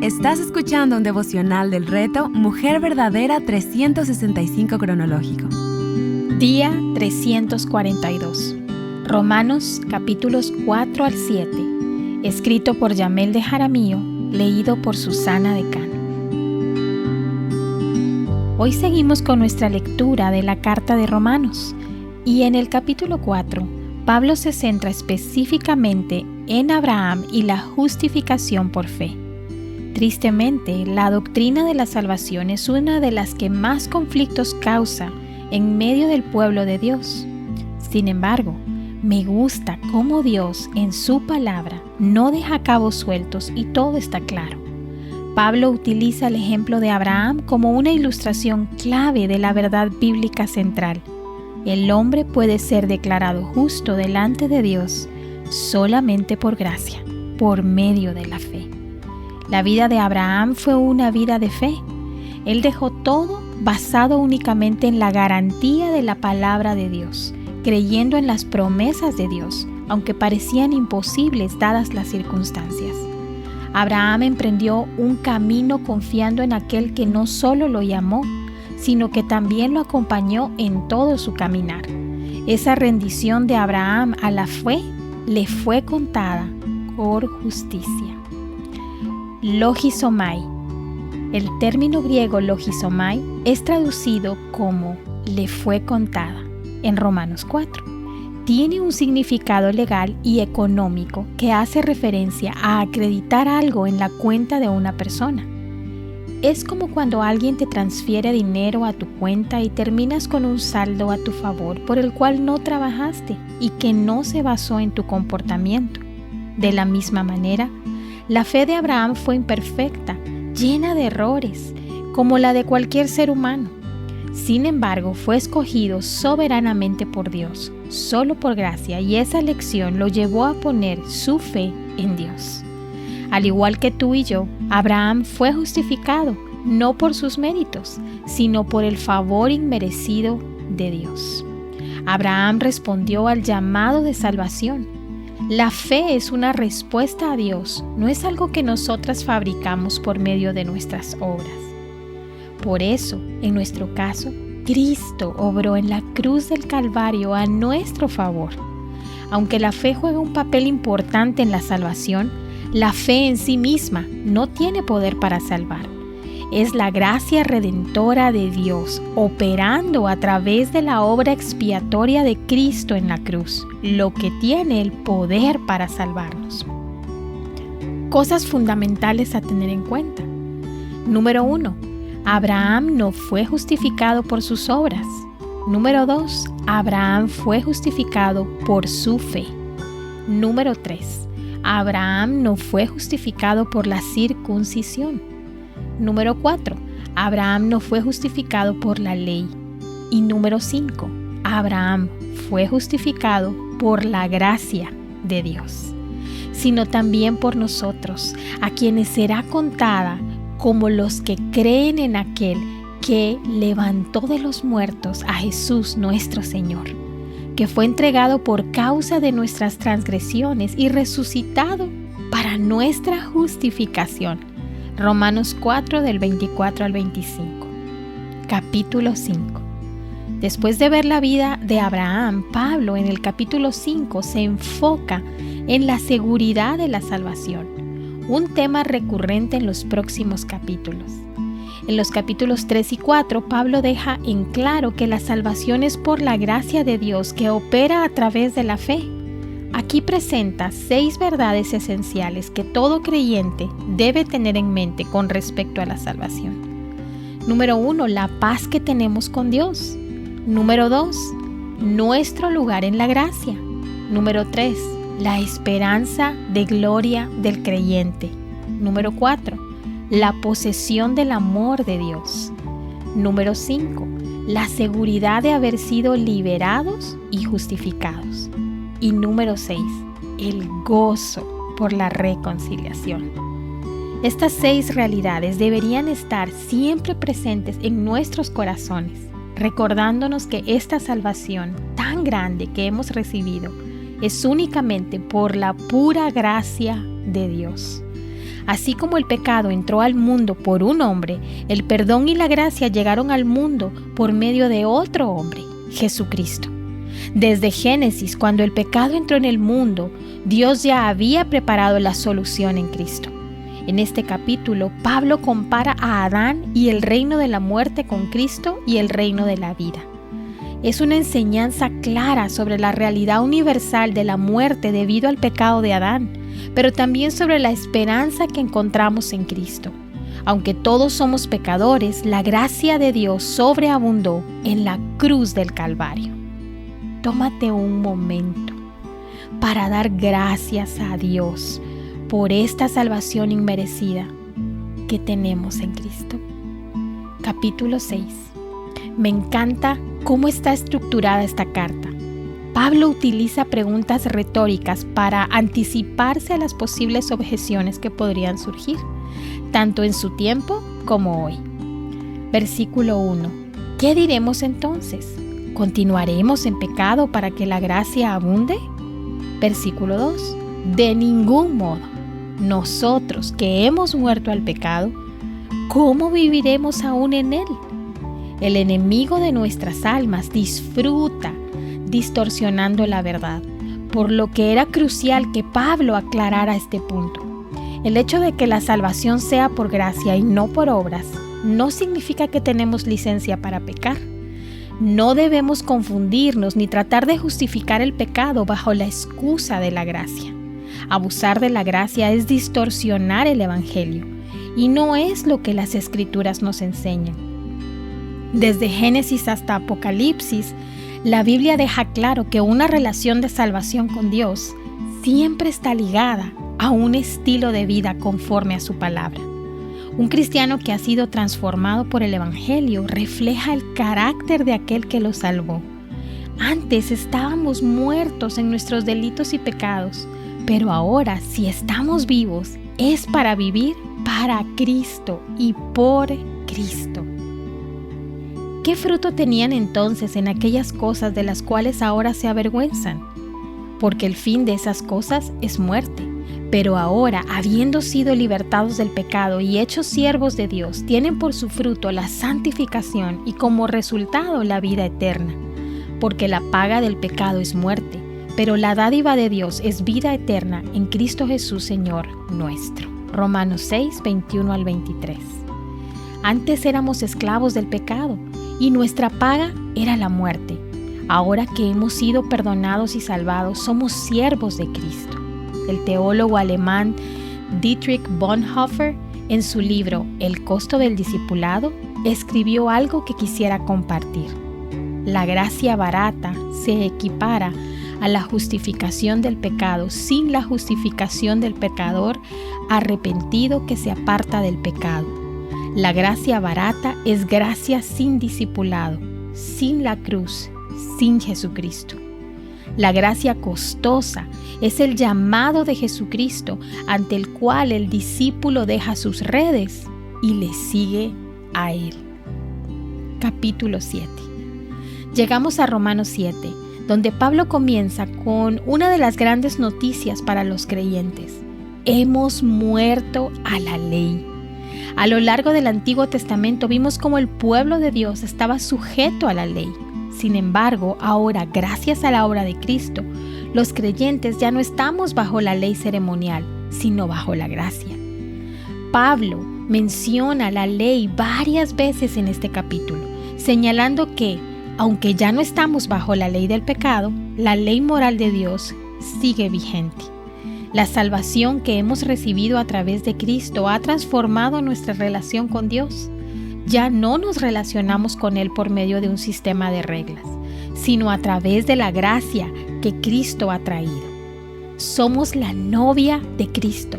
Estás escuchando un devocional del reto Mujer Verdadera 365 cronológico. Día 342. Romanos capítulos 4 al 7. Escrito por Yamel de Jaramillo, leído por Susana de Cano. Hoy seguimos con nuestra lectura de la carta de Romanos y en el capítulo 4, Pablo se centra específicamente en Abraham y la justificación por fe. Tristemente, la doctrina de la salvación es una de las que más conflictos causa en medio del pueblo de Dios. Sin embargo, me gusta cómo Dios en su palabra no deja cabos sueltos y todo está claro. Pablo utiliza el ejemplo de Abraham como una ilustración clave de la verdad bíblica central. El hombre puede ser declarado justo delante de Dios solamente por gracia, por medio de la fe. La vida de Abraham fue una vida de fe. Él dejó todo basado únicamente en la garantía de la palabra de Dios, creyendo en las promesas de Dios, aunque parecían imposibles dadas las circunstancias. Abraham emprendió un camino confiando en aquel que no solo lo llamó, sino que también lo acompañó en todo su caminar. Esa rendición de Abraham a la fe le fue contada por justicia. Logizomai. El término griego logizomai es traducido como le fue contada en Romanos 4. Tiene un significado legal y económico que hace referencia a acreditar algo en la cuenta de una persona. Es como cuando alguien te transfiere dinero a tu cuenta y terminas con un saldo a tu favor por el cual no trabajaste y que no se basó en tu comportamiento. De la misma manera, la fe de Abraham fue imperfecta, llena de errores, como la de cualquier ser humano. Sin embargo, fue escogido soberanamente por Dios, solo por gracia, y esa elección lo llevó a poner su fe en Dios. Al igual que tú y yo, Abraham fue justificado, no por sus méritos, sino por el favor inmerecido de Dios. Abraham respondió al llamado de salvación. La fe es una respuesta a Dios, no es algo que nosotras fabricamos por medio de nuestras obras. Por eso, en nuestro caso, Cristo obró en la cruz del Calvario a nuestro favor. Aunque la fe juega un papel importante en la salvación, la fe en sí misma no tiene poder para salvar. Es la gracia redentora de Dios operando a través de la obra expiatoria de Cristo en la cruz, lo que tiene el poder para salvarnos. Cosas fundamentales a tener en cuenta. Número 1. Abraham no fue justificado por sus obras. Número 2. Abraham fue justificado por su fe. Número 3. Abraham no fue justificado por la circuncisión. Número 4. Abraham no fue justificado por la ley. Y número 5. Abraham fue justificado por la gracia de Dios, sino también por nosotros, a quienes será contada como los que creen en aquel que levantó de los muertos a Jesús nuestro Señor, que fue entregado por causa de nuestras transgresiones y resucitado para nuestra justificación. Romanos 4 del 24 al 25. Capítulo 5. Después de ver la vida de Abraham, Pablo en el capítulo 5 se enfoca en la seguridad de la salvación, un tema recurrente en los próximos capítulos. En los capítulos 3 y 4, Pablo deja en claro que la salvación es por la gracia de Dios que opera a través de la fe. Aquí presenta 6 verdades esenciales que todo creyente debe tener en mente con respecto a la salvación. Número 1, la paz que tenemos con Dios. Número 2, nuestro lugar en la gracia. Número 3, la esperanza de gloria del creyente. Número 4, la posesión del amor de Dios. Número 5, la seguridad de haber sido liberados y justificados. Y número 6, el gozo por la reconciliación. Estas 6 realidades deberían estar siempre presentes en nuestros corazones, recordándonos que esta salvación tan grande que hemos recibido es únicamente por la pura gracia de Dios. Así como el pecado entró al mundo por un hombre, el perdón y la gracia llegaron al mundo por medio de otro hombre, Jesucristo. Desde Génesis, cuando el pecado entró en el mundo, Dios ya había preparado la solución en Cristo. En este capítulo, Pablo compara a Adán y el reino de la muerte con Cristo y el reino de la vida. Es una enseñanza clara sobre la realidad universal de la muerte debido al pecado de Adán, pero también sobre la esperanza que encontramos en Cristo. Aunque todos somos pecadores, la gracia de Dios sobreabundó en la cruz del Calvario. Tómate un momento para dar gracias a Dios por esta salvación inmerecida que tenemos en Cristo. Capítulo 6. Me encanta cómo está estructurada esta carta. Pablo utiliza preguntas retóricas para anticiparse a las posibles objeciones que podrían surgir, tanto en su tiempo como hoy. Versículo 1. ¿Qué diremos entonces? ¿Continuaremos en pecado para que la gracia abunde? Versículo 2. De ningún modo. Nosotros que hemos muerto al pecado, ¿cómo viviremos aún en él? El enemigo de nuestras almas disfruta distorsionando la verdad, por lo que era crucial que Pablo aclarara este punto. El hecho de que la salvación sea por gracia y no por obras, no significa que tenemos licencia para pecar. No debemos confundirnos ni tratar de justificar el pecado bajo la excusa de la gracia. Abusar de la gracia es distorsionar el Evangelio, y no es lo que las Escrituras nos enseñan. Desde Génesis hasta Apocalipsis, la Biblia deja claro que una relación de salvación con Dios siempre está ligada a un estilo de vida conforme a su palabra. Un cristiano que ha sido transformado por el Evangelio refleja el carácter de aquel que lo salvó. Antes estábamos muertos en nuestros delitos y pecados, pero ahora, si estamos vivos, es para vivir para Cristo y por Cristo. ¿Qué fruto tenían entonces en aquellas cosas de las cuales ahora se avergüenzan? Porque el fin de esas cosas es muerte. Pero ahora, habiendo sido libertados del pecado y hechos siervos de Dios, tienen por su fruto la santificación y como resultado la vida eterna. Porque la paga del pecado es muerte, pero la dádiva de Dios es vida eterna en Cristo Jesús, Señor nuestro. Romanos 6, 21 al 23. Antes éramos esclavos del pecado y nuestra paga era la muerte. Ahora que hemos sido perdonados y salvados, somos siervos de Cristo. El teólogo alemán Dietrich Bonhoeffer, en su libro El costo del discipulado, escribió algo que quisiera compartir. La gracia barata se equipara a la justificación del pecado sin la justificación del pecador arrepentido que se aparta del pecado. La gracia barata es gracia sin discipulado, sin la cruz, sin Jesucristo. La gracia costosa es el llamado de Jesucristo ante el cual el discípulo deja sus redes y le sigue a Él. Capítulo 7. Llegamos a Romanos 7, donde Pablo comienza con una de las grandes noticias para los creyentes. Hemos muerto a la ley. A lo largo del Antiguo Testamento vimos cómo el pueblo de Dios estaba sujeto a la ley. Sin embargo, ahora, gracias a la obra de Cristo, los creyentes ya no estamos bajo la ley ceremonial, sino bajo la gracia. Pablo menciona la ley varias veces en este capítulo, señalando que, aunque ya no estamos bajo la ley del pecado, la ley moral de Dios sigue vigente. La salvación que hemos recibido a través de Cristo ha transformado nuestra relación con Dios. Ya no nos relacionamos con Él por medio de un sistema de reglas, sino a través de la gracia que Cristo ha traído. Somos la novia de Cristo,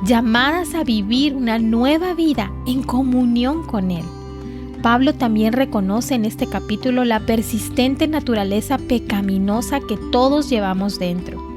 llamadas a vivir una nueva vida en comunión con Él. Pablo también reconoce en este capítulo la persistente naturaleza pecaminosa que todos llevamos dentro.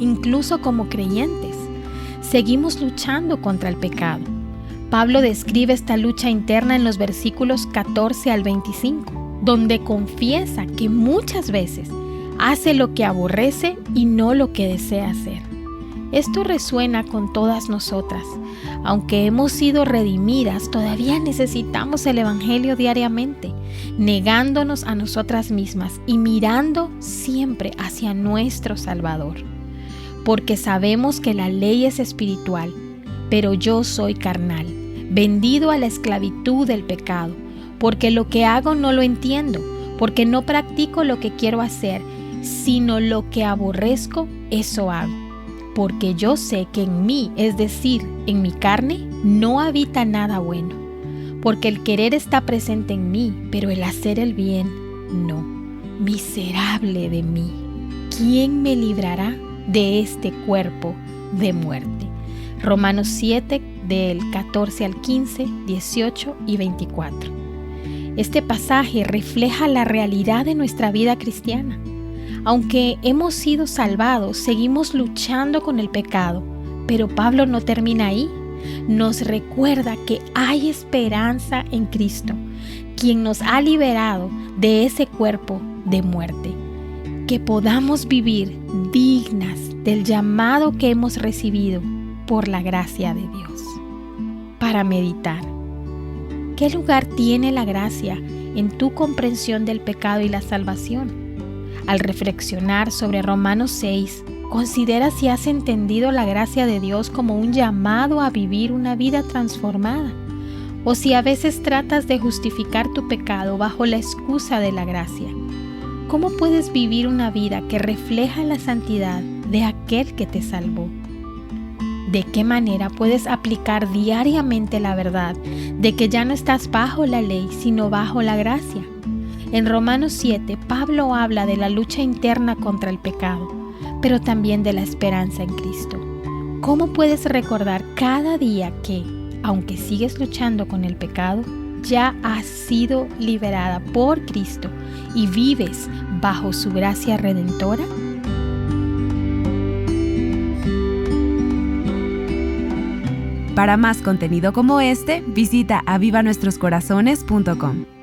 Incluso como creyentes, seguimos luchando contra el pecado. Pablo describe esta lucha interna en los versículos 14 al 25, donde confiesa que muchas veces hace lo que aborrece y no lo que desea hacer. Esto resuena con todas nosotras. Aunque hemos sido redimidas, todavía necesitamos el Evangelio diariamente, negándonos a nosotras mismas y mirando siempre hacia nuestro Salvador. Porque sabemos que la ley es espiritual, pero yo soy carnal, vendido a la esclavitud del pecado, porque lo que hago no lo entiendo, porque no practico lo que quiero hacer, sino lo que aborrezco, eso hago. Porque yo sé que en mí, es decir, en mi carne, no habita nada bueno. Porque el querer está presente en mí, pero el hacer el bien, no. Miserable de mí, ¿quién me librará de este cuerpo de muerte? Romanos 7, del 14 al 15, 18 y 24. Este pasaje refleja la realidad de nuestra vida cristiana. Aunque hemos sido salvados, seguimos luchando con el pecado, pero Pablo no termina ahí. Nos recuerda que hay esperanza en Cristo, quien nos ha liberado de ese cuerpo de muerte, que podamos vivir dignas del llamado que hemos recibido por la gracia de Dios. Para meditar, ¿qué lugar tiene la gracia en tu comprensión del pecado y la salvación? Al reflexionar sobre Romanos 6, considera si has entendido la gracia de Dios como un llamado a vivir una vida transformada, o si a veces tratas de justificar tu pecado bajo la excusa de la gracia. ¿Cómo puedes vivir una vida que refleja la santidad de aquel que te salvó? ¿De qué manera puedes aplicar diariamente la verdad de que ya no estás bajo la ley, sino bajo la gracia? En Romanos 7, Pablo habla de la lucha interna contra el pecado, pero también de la esperanza en Cristo. ¿Cómo puedes recordar cada día que, aunque sigues luchando con el pecado, ya has sido liberada por Cristo y vives bajo su gracia redentora? Para más contenido como este, visita avivanuestroscorazones.com.